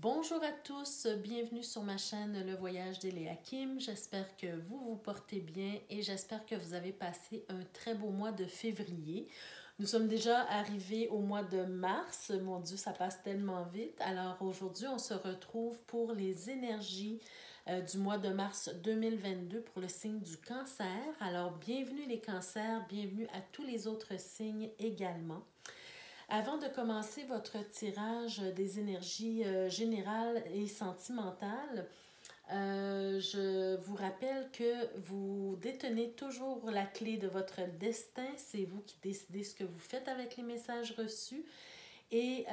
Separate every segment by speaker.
Speaker 1: Bonjour à tous, bienvenue sur ma chaîne Le Voyage d'Eléa Kim. J'espère que vous vous portez bien et j'espère que vous avez passé un très beau mois de février. Nous sommes déjà arrivés au mois de mars. Mon Dieu, ça passe tellement vite. Alors aujourd'hui, on se retrouve pour les énergies du mois de mars 2022 pour le signe du cancer. Alors bienvenue les cancers, bienvenue à tous les autres signes également. Avant de commencer votre tirage des énergies générales et sentimentales, je vous rappelle que vous détenez toujours la clé de votre destin. C'est vous qui décidez ce que vous faites avec les messages reçus. Et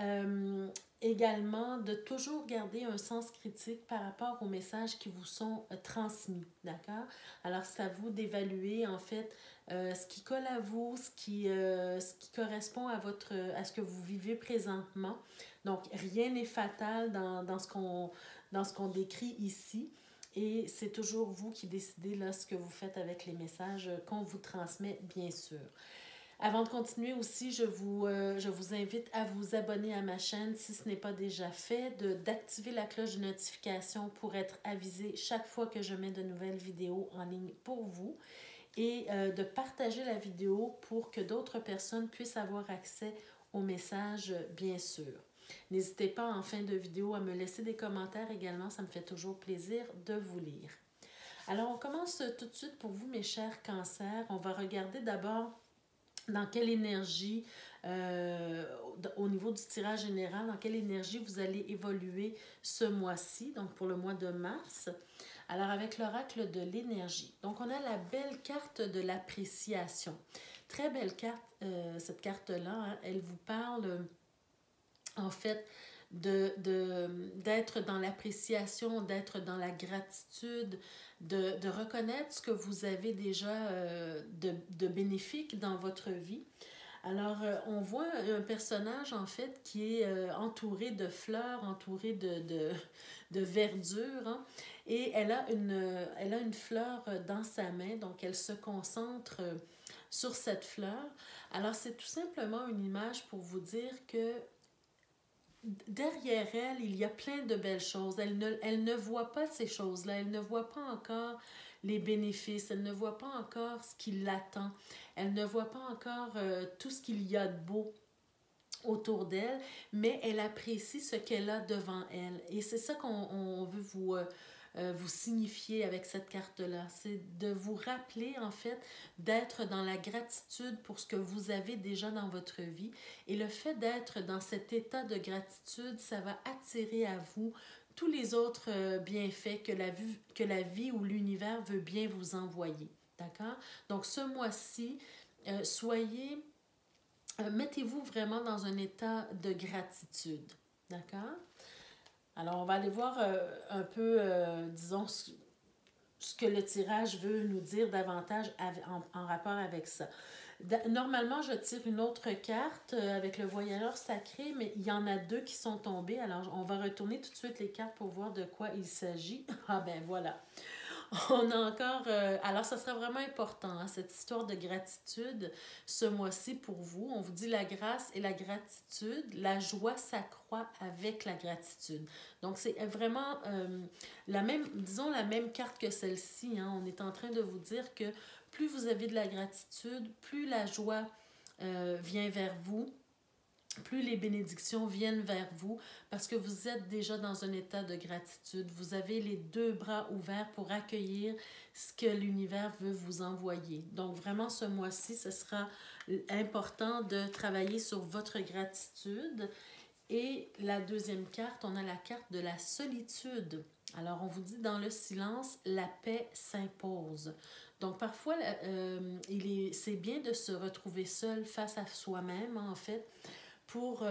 Speaker 1: également de toujours garder un sens critique par rapport aux messages qui vous sont transmis, d'accord? Alors, c'est à vous d'évaluer en fait ce qui colle à vous, ce qui correspond à ce que vous vivez présentement. Donc, rien n'est fatal dans ce qu'on décrit ici. Et c'est toujours vous qui décidez là, ce que vous faites avec les messages qu'on vous transmet, bien sûr. Avant de continuer aussi, je vous invite à vous abonner à ma chaîne si ce n'est pas déjà fait, d'activer la cloche de notification pour être avisé chaque fois que je mets de nouvelles vidéos en ligne pour vous et de partager la vidéo pour que d'autres personnes puissent avoir accès aux messages, bien sûr. N'hésitez pas en fin de vidéo à me laisser des commentaires également, ça me fait toujours plaisir de vous lire. Alors, on commence tout de suite pour vous, mes chers cancers. On va regarder d'abord dans quelle énergie, au niveau du tirage général, dans quelle énergie vous allez évoluer ce mois-ci, donc pour le mois de mars. Alors, avec l'oracle de l'énergie. Donc, on a la belle carte de l'appréciation. Très belle carte, cette carte-là, hein, elle vous parle, en fait, d'être dans l'appréciation, d'être dans la gratitude, de reconnaître ce que vous avez déjà de bénéfique dans votre vie. Alors, on voit un personnage, en fait, qui est entouré de fleurs, entouré de verdure, hein, et elle a une fleur dans sa main, donc elle se concentre sur cette fleur. Alors, c'est tout simplement une image pour vous dire que derrière elle, il y a plein de belles choses. Elle ne voit pas ces choses-là. Elle ne voit pas encore les bénéfices. Elle ne voit pas encore ce qui l'attend. Elle ne voit pas encore tout ce qu'il y a de beau autour d'elle, mais elle apprécie ce qu'elle a devant elle. Et c'est ça qu'on veut vous signifier avec cette carte-là. C'est de vous rappeler, en fait, d'être dans la gratitude pour ce que vous avez déjà dans votre vie. Et le fait d'être dans cet état de gratitude, ça va attirer à vous tous les autres bienfaits que la vie ou l'univers veut bien vous envoyer. D'accord? Donc, ce mois-ci, mettez-vous vraiment dans un état de gratitude. D'accord? Alors, on va aller voir un peu, disons, ce que le tirage veut nous dire davantage en rapport avec ça. Normalement, je tire une autre carte avec le voyageur sacré, mais il y en a deux qui sont tombées. Alors, on va retourner tout de suite les cartes pour voir de quoi il s'agit. Ah ben voilà. On a encore... alors, ça sera vraiment important, hein, cette histoire de gratitude ce mois-ci pour vous. On vous dit la grâce et la gratitude. La joie s'accroît avec la gratitude. Donc, c'est vraiment disons, la même carte que celle-ci. Hein. On est en train de vous dire que plus vous avez de la gratitude, plus la joie vient vers vous, plus les bénédictions viennent vers vous parce que vous êtes déjà dans un état de gratitude. Vous avez les deux bras ouverts pour accueillir ce que l'univers veut vous envoyer. Donc vraiment ce mois-ci, ce sera important de travailler sur votre gratitude. Et la deuxième carte, on a la carte de la solitude. Alors on vous dit dans le silence, la paix s'impose. Donc parfois, c'est bien de se retrouver seul face à soi-même en fait, pour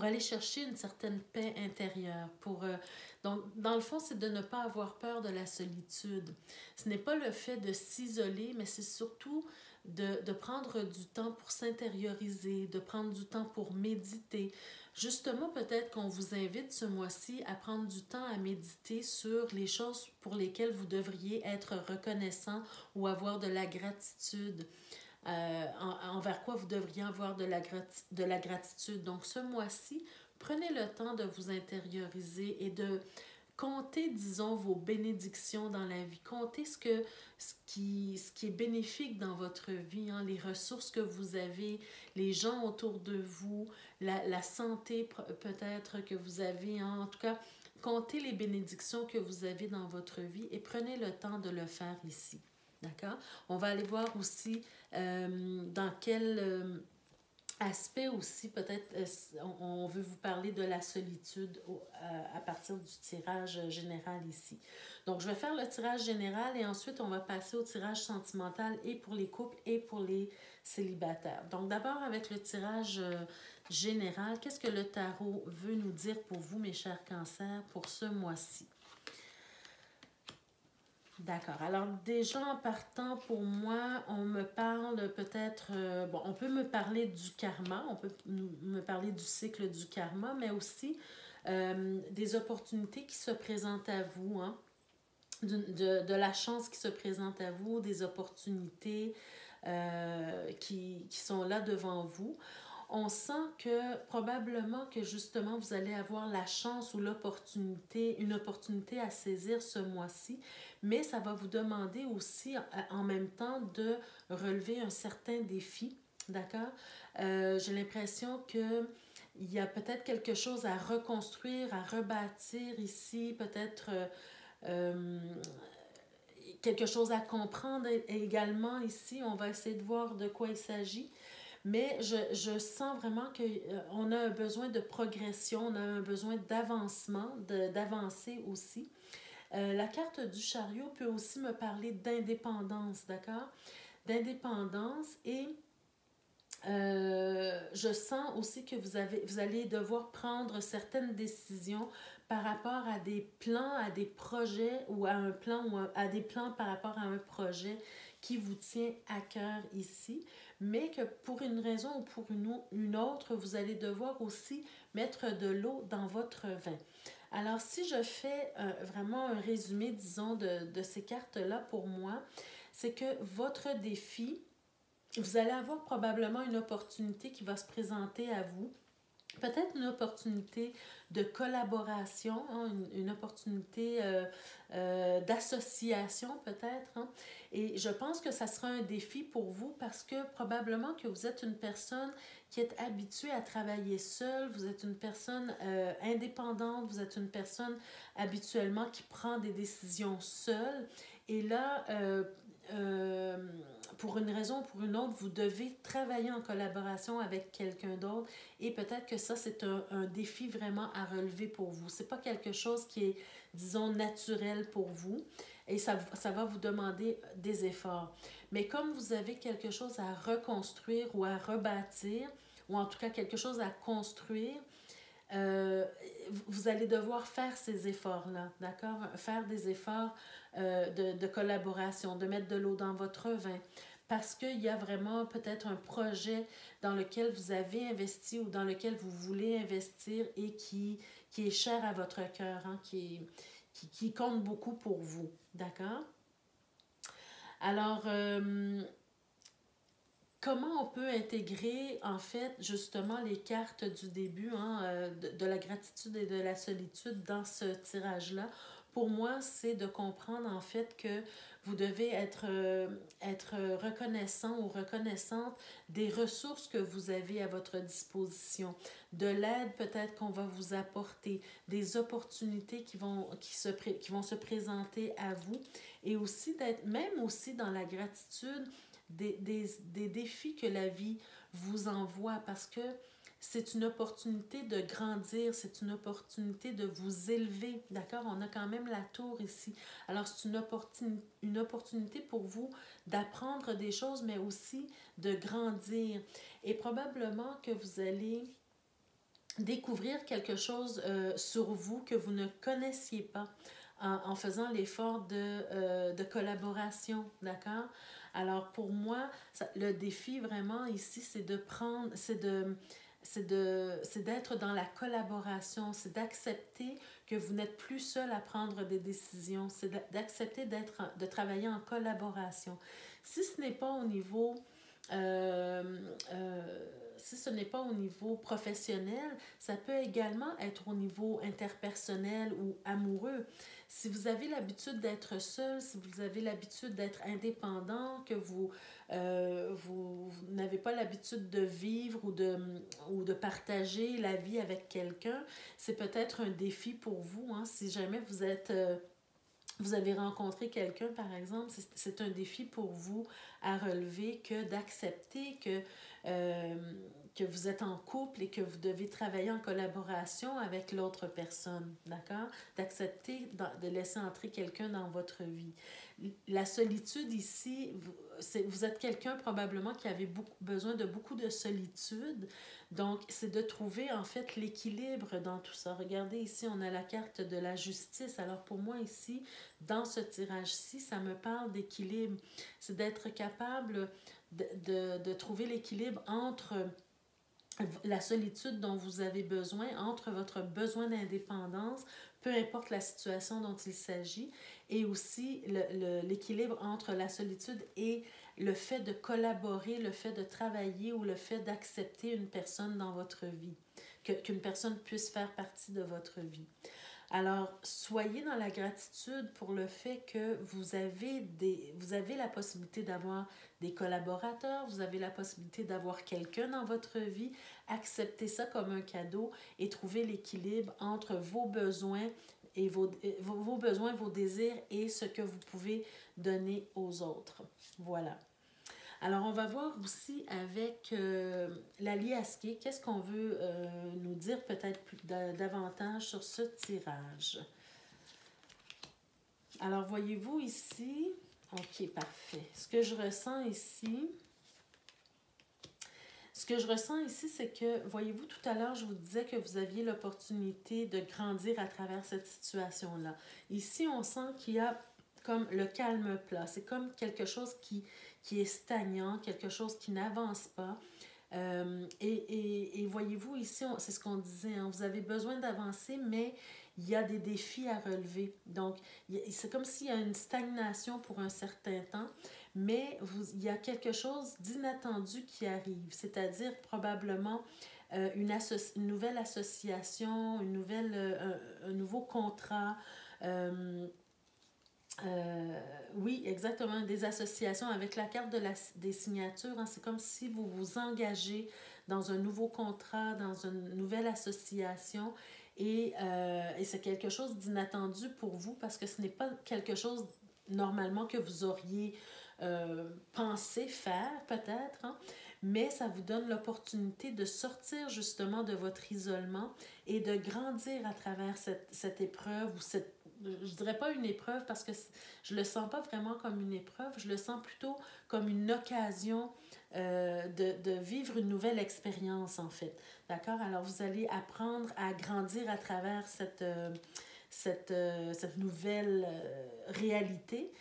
Speaker 1: aller chercher une certaine paix intérieure. Donc, dans le fond, c'est de ne pas avoir peur de la solitude. Ce n'est pas le fait de s'isoler, mais c'est surtout de prendre du temps pour s'intérioriser, de prendre du temps pour méditer. Justement, peut-être qu'on vous invite ce mois-ci à prendre du temps à méditer sur les choses pour lesquelles vous devriez être reconnaissant ou avoir de la gratitude. Envers quoi vous devriez avoir de la gratitude. Donc, ce mois-ci, Prenez le temps de vous intérioriser et de comptez, disons, vos bénédictions dans la vie. Comptez ce qui est bénéfique dans votre vie, hein, les ressources que vous avez, les gens autour de vous, la santé peut-être que vous avez. Hein. En tout cas, comptez les bénédictions que vous avez dans votre vie et prenez le temps de le faire ici. D'accord? On va aller voir aussi dans quel aspect aussi, peut-être, on veut vous parler de la solitude à partir du tirage général ici. Donc, je vais faire le tirage général et ensuite, on va passer au tirage sentimental et pour les couples et pour les célibataires. Donc, d'abord, avec le tirage général, qu'est-ce que le tarot veut nous dire pour vous, mes chers cancers, pour ce mois-ci? D'accord. Alors déjà en partant pour moi, on me parle peut-être, bon, on peut me parler du karma, on peut me parler du cycle du karma, mais aussi des opportunités qui se présentent à vous, hein, de la chance qui se présente à vous, des opportunités qui sont là devant vous. On sent que probablement que justement vous allez avoir la chance ou l'opportunité, une opportunité à saisir ce mois-ci, mais ça va vous demander aussi en même temps de relever un certain défi, d'accord? J'ai l'impression que il y a peut-être quelque chose à reconstruire, à rebâtir ici, peut-être quelque chose à comprendre également ici. On va essayer de voir de quoi il s'agit. Mais je sens vraiment qu'on a un besoin de progression, on a un besoin d'avancement, d'avancer aussi. La carte du chariot peut aussi me parler d'indépendance, d'accord? D'indépendance et je sens aussi que vous allez devoir prendre certaines décisions par rapport à des plans, à des projets ou à un plan ou à des plans par rapport à un projet qui vous tient à cœur ici, mais que pour une raison ou pour une autre, vous allez devoir aussi mettre de l'eau dans votre vin. Alors, si je fais vraiment un résumé, disons, de ces cartes-là pour moi, c'est que votre défi, vous allez avoir probablement une opportunité qui va se présenter à vous. Peut-être une opportunité de collaboration, hein, une opportunité d'association peut-être. Hein. Et je pense que ça sera un défi pour vous parce que probablement que vous êtes une personne qui est habituée à travailler seule, vous êtes une personne indépendante, vous êtes une personne habituellement qui prend des décisions seule. Et là, pour une raison ou pour une autre, vous devez travailler en collaboration avec quelqu'un d'autre et peut-être que ça, c'est un défi vraiment à relever pour vous. C'est pas quelque chose qui est, disons, naturel pour vous et ça va vous demander des efforts. Mais comme vous avez quelque chose à reconstruire ou à rebâtir, ou en tout cas quelque chose à construire, vous allez devoir faire ces efforts-là, d'accord? Faire des efforts de collaboration, de mettre de l'eau dans votre vin, parce qu'il y a vraiment peut-être un projet dans lequel vous avez investi ou dans lequel vous voulez investir et qui est cher à votre cœur, hein, qui compte beaucoup pour vous, d'accord? Alors, comment on peut intégrer, en fait, justement, les cartes du début, hein, de la gratitude et de la solitude dans ce tirage-là? Pour moi, c'est de comprendre, en fait, que vous devez être reconnaissant ou reconnaissante des ressources que vous avez à votre disposition, de l'aide peut-être qu'on va vous apporter, des opportunités qui vont se présenter à vous et aussi d'être, même aussi dans la gratitude, des défis que la vie vous envoie parce que c'est une opportunité de grandir, c'est une opportunité de vous élever, d'accord? On a quand même la tour ici. Alors, c'est une opportunité pour vous d'apprendre des choses, mais aussi de grandir. Et probablement que vous allez découvrir quelque chose sur vous que vous ne connaissiez pas en faisant l'effort de collaboration, d'accord? Alors pour moi, le défi vraiment ici, c'est d'être dans la collaboration, c'est d'accepter que vous n'êtes plus seul à prendre des décisions, c'est d'accepter de travailler en collaboration. Si ce n'est pas au niveau si ce n'est pas au niveau professionnel, ça peut également être au niveau interpersonnel ou amoureux. Si vous avez l'habitude d'être seul, si vous avez l'habitude d'être indépendant, que vous n'avez pas l'habitude de vivre ou de partager la vie avec quelqu'un, c'est peut-être un défi pour vous. Hein, si jamais vous avez rencontré quelqu'un, par exemple, c'est un défi pour vous à relever que d'accepter euh, que vous êtes en couple et que vous devez travailler en collaboration avec l'autre personne, d'accord? D'accepter de laisser entrer quelqu'un dans votre vie. La solitude ici, vous êtes quelqu'un probablement qui avait besoin de beaucoup de solitude. Donc, c'est de trouver en fait l'équilibre dans tout ça. Regardez ici, on a la carte de la justice. Alors pour moi ici, dans ce tirage-ci, ça me parle d'équilibre. C'est d'être capable de trouver l'équilibre entre la solitude dont vous avez besoin, entre votre besoin d'indépendance, peu importe la situation dont il s'agit, et aussi l'équilibre entre la solitude et le fait de collaborer, le fait de travailler ou le fait d'accepter une personne dans votre vie, qu'une personne puisse faire partie de votre vie. Alors, soyez dans la gratitude pour le fait que vous avez la possibilité d'avoir des collaborateurs, vous avez la possibilité d'avoir quelqu'un dans votre vie. Acceptez ça comme un cadeau et trouvez l'équilibre entre vos besoins et vos besoins, vos désirs et ce que vous pouvez donner aux autres. Voilà. Alors, on va voir aussi avec l'Aliaské, qu'est-ce qu'on veut nous dire peut-être davantage sur ce tirage. Alors, voyez-vous ici, ok, parfait. Ce que je ressens ici, c'est que, voyez-vous, tout à l'heure, je vous disais que vous aviez l'opportunité de grandir à travers cette situation-là. Ici, on sent qu'il y a comme le calme plat. C'est comme quelque chose qui est stagnant, quelque chose qui n'avance pas. Et voyez-vous, ici, c'est ce qu'on disait, hein, vous avez besoin d'avancer, mais il y a des défis à relever. Donc, c'est comme s'il y a une stagnation pour un certain temps, mais il y a quelque chose d'inattendu qui arrive, c'est-à-dire probablement une nouvelle association, un nouveau contrat. Oui, exactement, des associations avec la carte des signatures. Hein, c'est comme si vous vous engagez dans un nouveau contrat, dans une nouvelle association et c'est quelque chose d'inattendu pour vous parce que ce n'est pas quelque chose normalement que vous auriez pensé faire peut-être, hein, mais ça vous donne l'opportunité de sortir justement de votre isolement et de grandir à travers cette épreuve ou je dirais pas une épreuve parce que je le sens pas vraiment comme une épreuve, je le sens plutôt comme une occasion de vivre une nouvelle expérience en fait. D'accord? Alors vous allez apprendre à grandir à travers cette nouvelle réalité.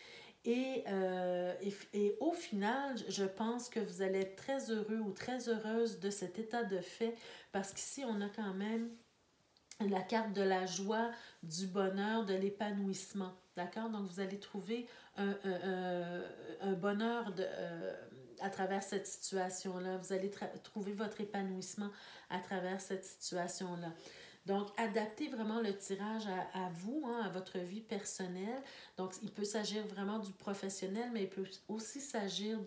Speaker 1: Et au final, je pense que vous allez être très heureux ou très heureuse de cet état de fait parce qu'ici, on a quand même la carte de la joie, du bonheur, de l'épanouissement. D'accord? Donc, vous allez trouver un bonheur à travers cette situation-là. Vous allez trouver votre épanouissement à travers cette situation-là. Donc, adaptez vraiment le tirage à vous, hein, à votre vie personnelle. Donc, il peut s'agir vraiment du professionnel, mais il peut aussi s'agir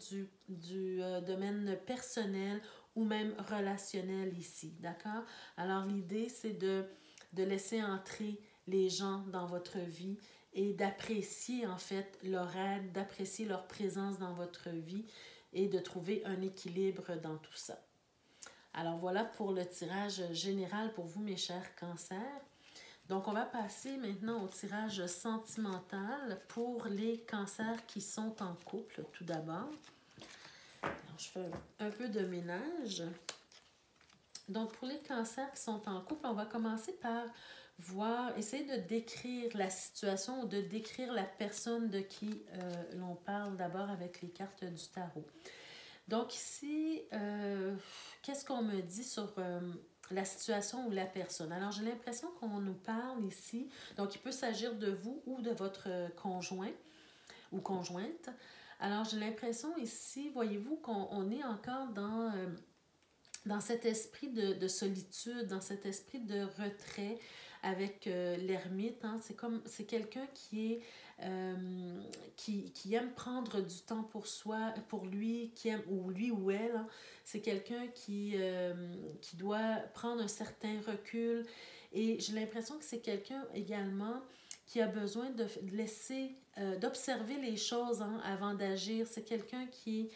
Speaker 1: du domaine personnel ou même relationnel ici, d'accord? Alors, l'idée, c'est de laisser entrer les gens dans votre vie et d'apprécier en fait leur aide, d'apprécier leur présence dans votre vie et de trouver un équilibre dans tout ça. Alors voilà pour le tirage général pour vous, mes chers cancers. Donc on va passer maintenant au tirage sentimental pour les cancers qui sont en couple tout d'abord. Alors, je fais un peu de ménage. Donc pour les cancers qui sont en couple, on va commencer par essayer de décrire la situation ou de décrire la personne de qui l'on parle d'abord avec les cartes du tarot. Donc ici, qu'est-ce qu'on me dit sur la situation ou la personne? Alors j'ai l'impression qu'on nous parle ici, donc il peut s'agir de vous ou de votre conjoint ou conjointe. Alors j'ai l'impression ici, voyez-vous qu'on est encore dans cet esprit de solitude, dans cet esprit de retrait avec l'ermite. Hein, c'est quelqu'un qui est qui aime prendre du temps pour soi, pour lui, qui aime, ou lui ou elle. Hein, c'est quelqu'un qui doit prendre un certain recul. Et j'ai l'impression que c'est quelqu'un également qui a besoin de laisser, d'observer les choses hein, avant d'agir. C'est quelqu'un qui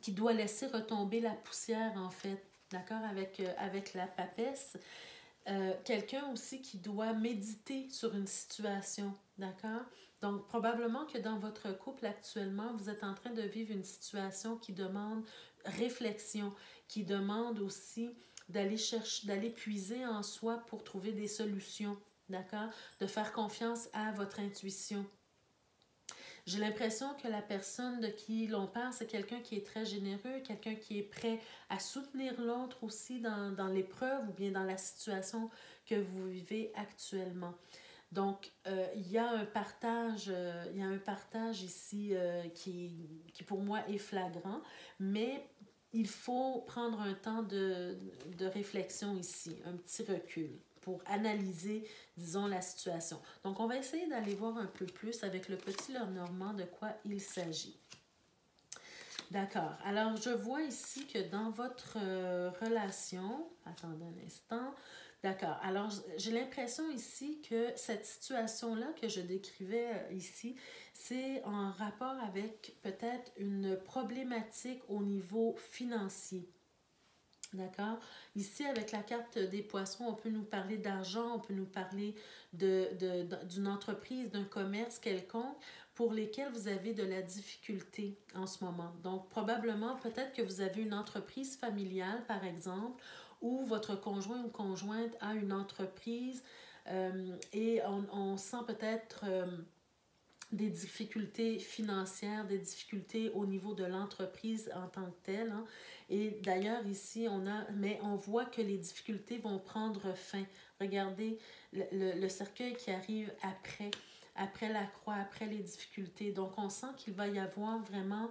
Speaker 1: doit laisser retomber la poussière, en fait, d'accord, avec la papesse. Quelqu'un aussi qui doit méditer sur une situation, d'accord? Donc, probablement que dans votre couple actuellement, vous êtes en train de vivre une situation qui demande réflexion, qui demande aussi d'aller puiser en soi pour trouver des solutions, d'accord? De faire confiance à votre intuition. J'ai l'impression que la personne de qui l'on parle, c'est quelqu'un qui est très généreux, quelqu'un qui est prêt à soutenir l'autre aussi dans l'épreuve ou bien dans la situation que vous vivez actuellement. Donc, il y a un partage ici qui pour moi est flagrant, mais il faut prendre un temps de réflexion ici, un petit recul pour analyser, disons, la situation. Donc, on va essayer d'aller voir un peu plus avec le petit Lenormand de quoi il s'agit. D'accord. Alors, je vois ici que dans votre relation... Attendez un instant. D'accord. Alors, j'ai l'impression ici que cette situation-là que je décrivais ici, c'est en rapport avec peut-être une problématique au niveau financier. D'accord? Ici, avec la carte des poissons, on peut nous parler d'argent, on peut nous parler d'une entreprise, d'un commerce quelconque pour lesquels vous avez de la difficulté en ce moment. Donc, probablement, peut-être que vous avez une entreprise familiale, par exemple, ou votre conjoint ou conjointe a une entreprise et on sent peut-être... des difficultés financières, des difficultés au niveau de l'entreprise en tant que telle. Hein. Et d'ailleurs, ici, on voit que les difficultés vont prendre fin. Regardez le cercueil qui arrive après la croix, après les difficultés. Donc, on sent qu'il va y avoir vraiment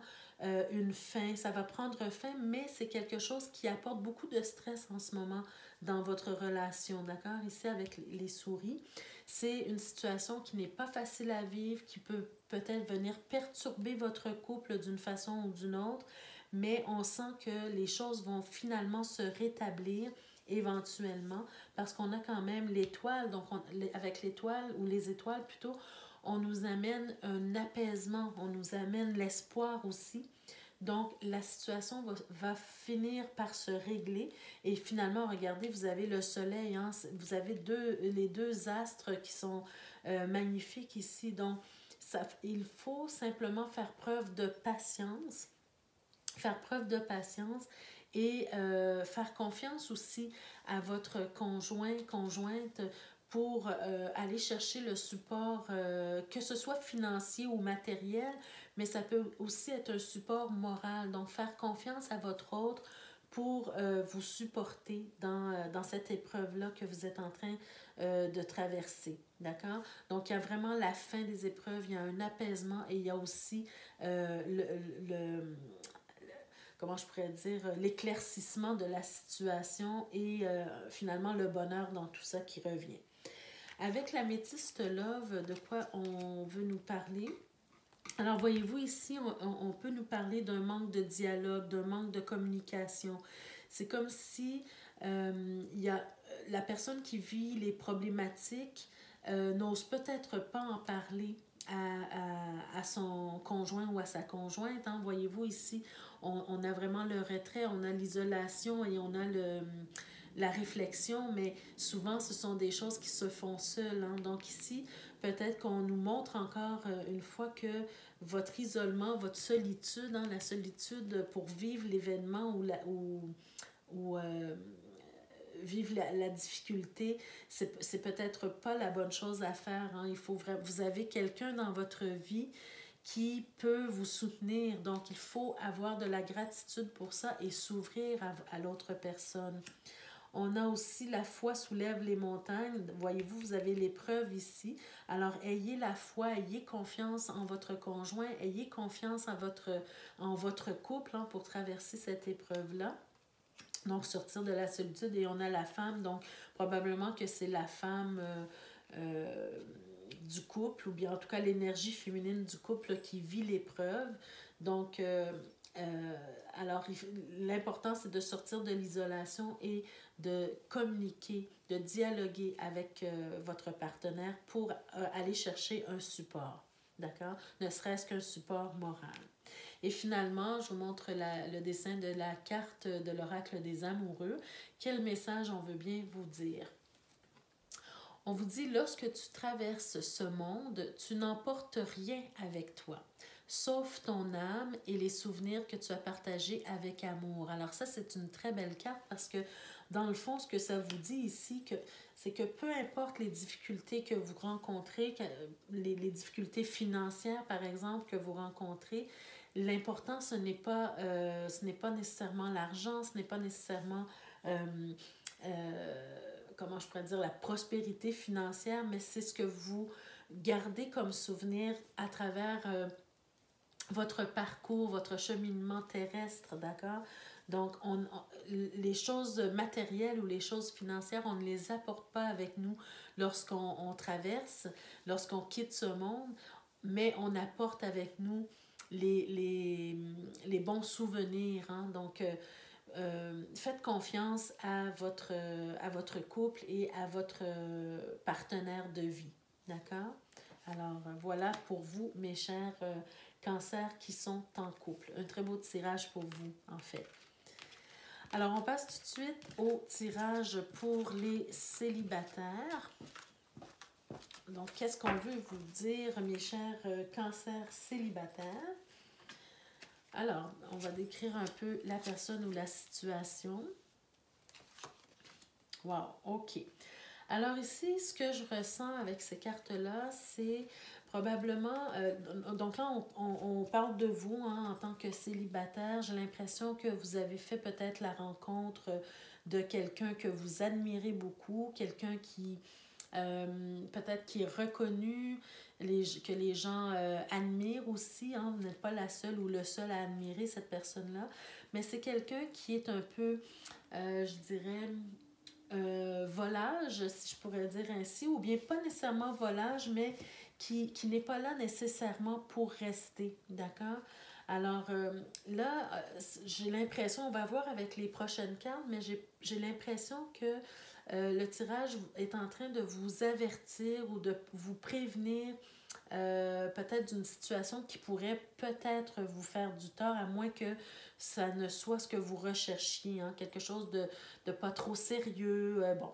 Speaker 1: une fin. Ça va prendre fin, mais c'est quelque chose qui apporte beaucoup de stress en ce moment dans votre relation, d'accord? Ici, avec les souris. C'est une situation qui n'est pas facile à vivre, qui peut peut-être venir perturber votre couple d'une façon ou d'une autre, mais on sent que les choses vont finalement se rétablir éventuellement parce qu'on a quand même l'étoile. Donc, avec l'étoile ou les étoiles plutôt, on nous amène un apaisement, on nous amène l'espoir aussi. Donc, la situation va finir par se régler. Et finalement, regardez, vous avez le soleil, hein, vous avez les deux astres qui sont magnifiques ici. Donc, il faut simplement faire preuve de patience. Faire preuve de patience et faire confiance aussi à votre conjointe pour aller chercher le support, que ce soit financier ou matériel, mais ça peut aussi être un support moral. Donc, faire confiance à votre autre pour vous supporter dans cette épreuve-là que vous êtes en train de traverser. D'accord? Donc, il y a vraiment la fin des épreuves, il y a un apaisement et il y a aussi comment je pourrais dire, l'éclaircissement de la situation et finalement le bonheur dans tout ça qui revient. Avec l'améthyste love, de quoi on veut nous parler? Alors, voyez-vous ici, on peut nous parler d'un manque de dialogue, d'un manque de communication. C'est comme si y a la personne qui vit les problématiques n'ose peut-être pas en parler à son conjoint ou à sa conjointe. Hein. Voyez-vous ici, on a vraiment le retrait, on a l'isolation et on a la réflexion, mais souvent ce sont des choses qui se font seules. Hein. Donc ici, peut-être qu'on nous montre encore une fois que votre isolement, votre solitude, hein, la solitude pour vivre l'événement ou vivre la difficulté, c'est peut-être pas la bonne chose à faire. Hein. Vous avez quelqu'un dans votre vie qui peut vous soutenir. Donc, il faut avoir de la gratitude pour ça et s'ouvrir à l'autre personne. On a aussi la foi soulève les montagnes. Voyez-vous, vous avez l'épreuve ici. Alors, ayez la foi, ayez confiance en votre conjoint, ayez confiance en votre couple hein, pour traverser cette épreuve-là. Donc, sortir de la solitude. Et on a la femme, donc probablement que c'est la femme du couple, ou bien en tout cas l'énergie féminine du couple qui vit l'épreuve. Donc, alors, l'important, c'est de sortir de l'isolation et de communiquer, de dialoguer avec votre partenaire pour aller chercher un support, d'accord? Ne serait-ce qu'un support moral. Et finalement, je vous montre le dessin de la carte de l'oracle des amoureux. Quel message on veut bien vous dire? On vous dit, lorsque tu traverses ce monde, tu n'emportes rien avec toi, sauf ton âme et les souvenirs que tu as partagés avec amour. Alors ça, c'est une très belle carte parce que, dans le fond, ce que ça vous dit ici, c'est que peu importe les difficultés que vous rencontrez, les difficultés financières, par exemple, que vous rencontrez, l'important, ce n'est pas nécessairement l'argent, ce n'est pas nécessairement... comment je pourrais dire, la prospérité financière, mais c'est ce que vous gardez comme souvenir à travers votre parcours, votre cheminement terrestre, d'accord? Donc, les choses matérielles ou les choses financières, on ne les apporte pas avec nous lorsqu'on traverse, lorsqu'on quitte ce monde, mais on apporte avec nous les bons souvenirs. Hein? Donc, faites confiance à votre couple et à votre partenaire de vie. D'accord? Alors, voilà pour vous, mes chers cancers qui sont en couple. Un très beau tirage pour vous, en fait. Alors, on passe tout de suite au tirage pour les célibataires. Donc, qu'est-ce qu'on veut vous dire, mes chers cancers célibataires? Alors, on va décrire un peu la personne ou la situation. Wow, OK. Alors ici, ce que je ressens avec ces cartes-là, c'est probablement... donc là, on parle de vous hein, en tant que célibataire. J'ai l'impression que vous avez fait peut-être la rencontre de quelqu'un que vous admirez beaucoup, quelqu'un qui... peut-être qui est reconnu, que les gens admirent aussi. Hein? Vous n'êtes pas la seule ou le seul à admirer cette personne-là. Mais c'est quelqu'un qui est un peu, je dirais, volage, si je pourrais dire ainsi. Ou bien pas nécessairement volage, mais qui n'est pas là nécessairement pour rester. D'accord? Alors là, j'ai l'impression, on va voir avec les prochaines cartes, mais j'ai l'impression que le tirage est en train de vous avertir ou de vous prévenir peut-être d'une situation qui pourrait peut-être vous faire du tort, à moins que ça ne soit ce que vous recherchiez, hein, quelque chose de pas trop sérieux. Bon.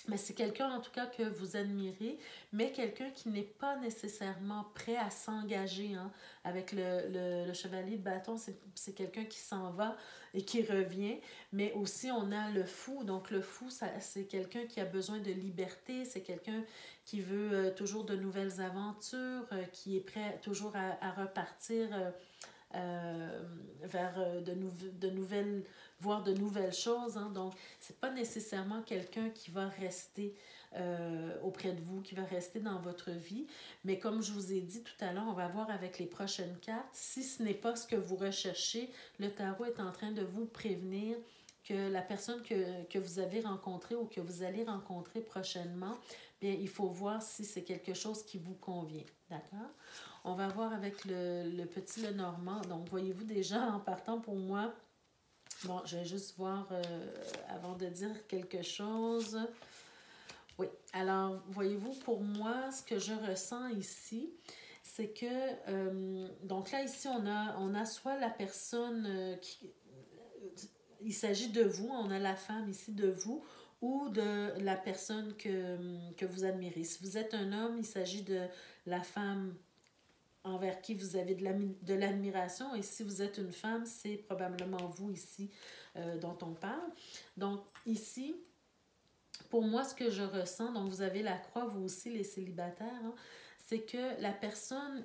Speaker 1: Mais c'est quelqu'un en tout cas que vous admirez, mais quelqu'un qui n'est pas nécessairement prêt à s'engager. Hein. Avec le chevalier de bâton, c'est quelqu'un qui s'en va et qui revient. Mais aussi, on a le fou. Donc, le fou, c'est quelqu'un qui a besoin de liberté. C'est quelqu'un qui veut toujours de nouvelles aventures, qui est prêt toujours à repartir vers de nouvelles, voir de nouvelles choses. Hein. Donc, c'est pas nécessairement quelqu'un qui va rester auprès de vous, qui va rester dans votre vie. Mais comme je vous ai dit tout à l'heure, on va voir avec les prochaines cartes. Si ce n'est pas ce que vous recherchez, le tarot est en train de vous prévenir que la personne que vous avez rencontrée ou que vous allez rencontrer prochainement, bien, il faut voir si c'est quelque chose qui vous convient. D'accord? On va voir avec le petit Lenormand. Donc, voyez-vous déjà en partant pour moi. Bon, je vais juste voir avant de dire quelque chose. Oui, alors, voyez-vous, pour moi, ce que je ressens ici, c'est que, donc là, ici, on a soit la personne qui... il s'agit de vous, on a la femme ici de vous, ou de la personne que vous admirez. Si vous êtes un homme, il s'agit de la femme envers qui vous avez de l'admiration. Et si vous êtes une femme, c'est probablement vous ici dont on parle. Donc ici, pour moi, ce que je ressens, donc vous avez la croix, vous aussi les célibataires, hein, c'est que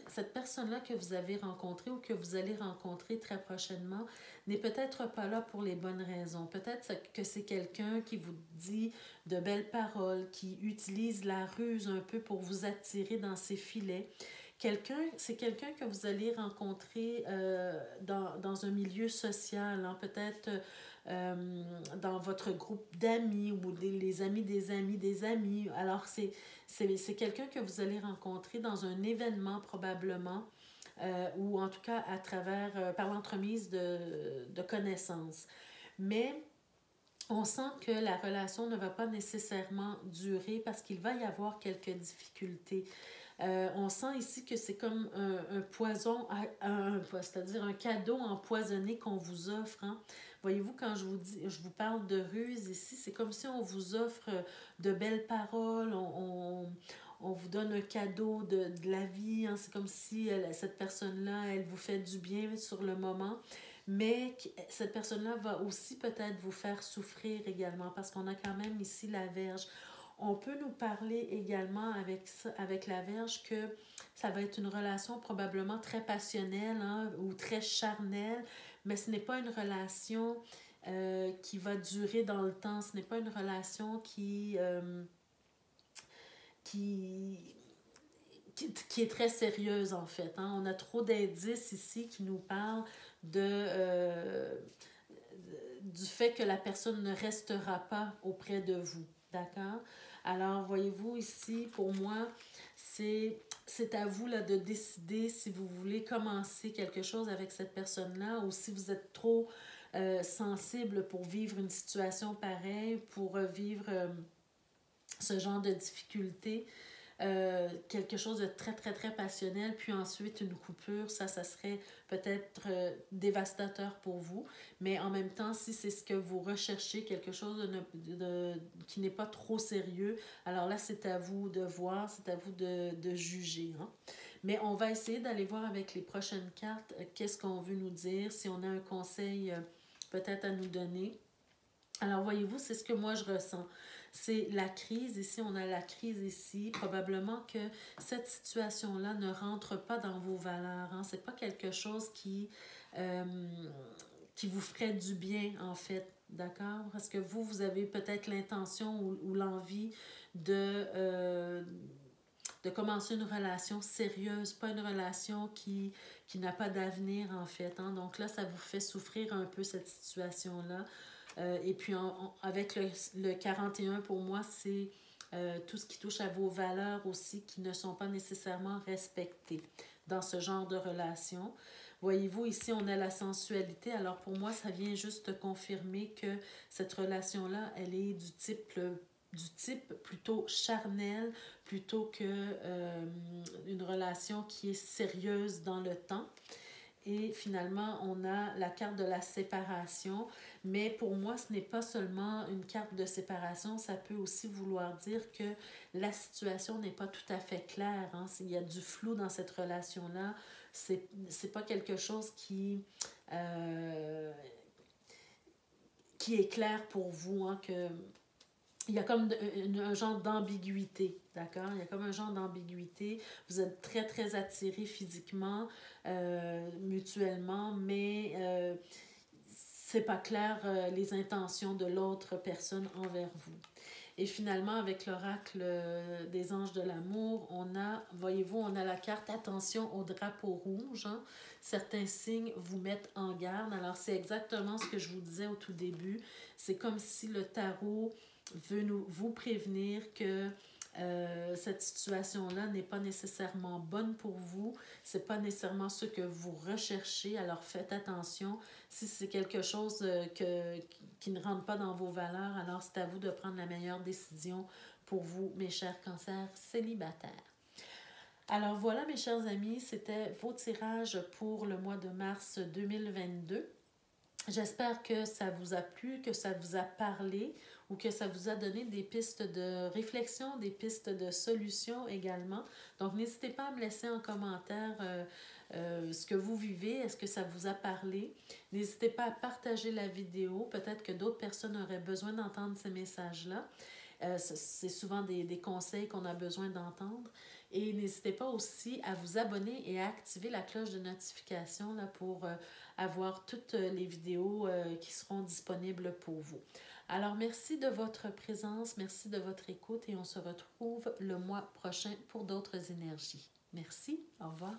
Speaker 1: cette personne-là que vous avez rencontrée ou que vous allez rencontrer très prochainement n'est peut-être pas là pour les bonnes raisons. Peut-être que c'est quelqu'un qui vous dit de belles paroles, qui utilise la ruse un peu pour vous attirer dans ses filets. C'est quelqu'un que vous allez rencontrer dans un milieu social, hein, peut-être dans votre groupe d'amis ou les amis des amis des amis. Alors, c'est quelqu'un que vous allez rencontrer dans un événement probablement, ou en tout cas à travers, par l'entremise de connaissances. Mais on sent que la relation ne va pas nécessairement durer parce qu'il va y avoir quelques difficultés. On sent ici que c'est comme un poison, c'est-à-dire un cadeau empoisonné qu'on vous offre. Hein. Voyez-vous, quand je vous parle de ruse ici, c'est comme si on vous offre de belles paroles, on vous donne un cadeau de la vie. Hein. C'est comme si cette personne-là, elle vous fait du bien sur le moment. Mais cette personne-là va aussi peut-être vous faire souffrir également parce qu'on a quand même ici la Vierge. On peut nous parler également avec la Vierge que ça va être une relation probablement très passionnelle, hein, ou très charnelle, mais ce n'est pas une relation qui va durer dans le temps. Ce n'est pas une relation qui est très sérieuse en fait. Hein. On a trop d'indices ici qui nous parlent du fait que la personne ne restera pas auprès de vous. D'accord? Alors, voyez-vous ici, pour moi, c'est à vous là, de décider si vous voulez commencer quelque chose avec cette personne-là ou si vous êtes trop sensible pour vivre une situation pareille, pour vivre ce genre de difficultés. Quelque chose de très, très, très passionnel, puis ensuite une coupure, ça serait peut-être dévastateur pour vous. Mais en même temps, si c'est ce que vous recherchez, quelque chose qui n'est pas trop sérieux, alors là, c'est à vous de voir, c'est à vous de juger. Hein? Mais on va essayer d'aller voir avec les prochaines cartes qu'est-ce qu'on veut nous dire, si on a un conseil peut-être à nous donner. Alors, voyez-vous, c'est ce que moi je ressens. C'est la crise ici, on a la crise ici. Probablement que cette situation-là ne rentre pas dans vos valeurs. Hein? C'est pas quelque chose qui vous ferait du bien, en fait. D'accord? Parce que vous avez peut-être l'intention ou l'envie de commencer une relation sérieuse, pas une relation qui n'a pas d'avenir, en fait. Hein? Donc là, ça vous fait souffrir un peu cette situation-là. Et puis, avec le 41, pour moi, c'est tout ce qui touche à vos valeurs aussi qui ne sont pas nécessairement respectées dans ce genre de relation. Voyez-vous, ici, on a la sensualité. Alors, pour moi, ça vient juste confirmer que cette relation-là, elle est du type plutôt charnel, plutôt que une relation qui est sérieuse dans le temps. Et finalement, on a la carte de la séparation. Mais pour moi, ce n'est pas seulement une carte de séparation. Ça peut aussi vouloir dire que la situation n'est pas tout à fait claire. Hein. Il y a du flou dans cette relation-là. C'est pas quelque chose qui est clair pour vous. Hein, il y a comme un genre d'ambiguïté, d'accord? Il y a comme un genre d'ambiguïté. Vous êtes très, très attirés physiquement, mutuellement, mais c'est pas clair les intentions de l'autre personne envers vous. Et finalement, avec l'oracle des anges de l'amour, voyez-vous, on a la carte attention au drapeau rouge. Hein? Certains signes vous mettent en garde. Alors, c'est exactement ce que je vous disais au tout début. C'est comme si le tarot veut vous prévenir que cette situation-là n'est pas nécessairement bonne pour vous, c'est pas nécessairement ce que vous recherchez, alors faites attention. Si c'est quelque chose qui ne rentre pas dans vos valeurs, alors c'est à vous de prendre la meilleure décision pour vous, mes chers cancers célibataires. Alors voilà, mes chers amis, c'était vos tirages pour le mois de mars 2022. J'espère que ça vous a plu, que ça vous a parlé ou que ça vous a donné des pistes de réflexion, des pistes de solutions également. Donc, n'hésitez pas à me laisser en commentaire ce que vous vivez, est-ce que ça vous a parlé. N'hésitez pas à partager la vidéo. Peut-être que d'autres personnes auraient besoin d'entendre ces messages-là. C'est souvent des conseils qu'on a besoin d'entendre. Et n'hésitez pas aussi à vous abonner et à activer la cloche de notification là, pour avoir toutes les vidéos qui seront disponibles pour vous. Alors, merci de votre présence, merci de votre écoute et on se retrouve le mois prochain pour d'autres énergies. Merci, au revoir.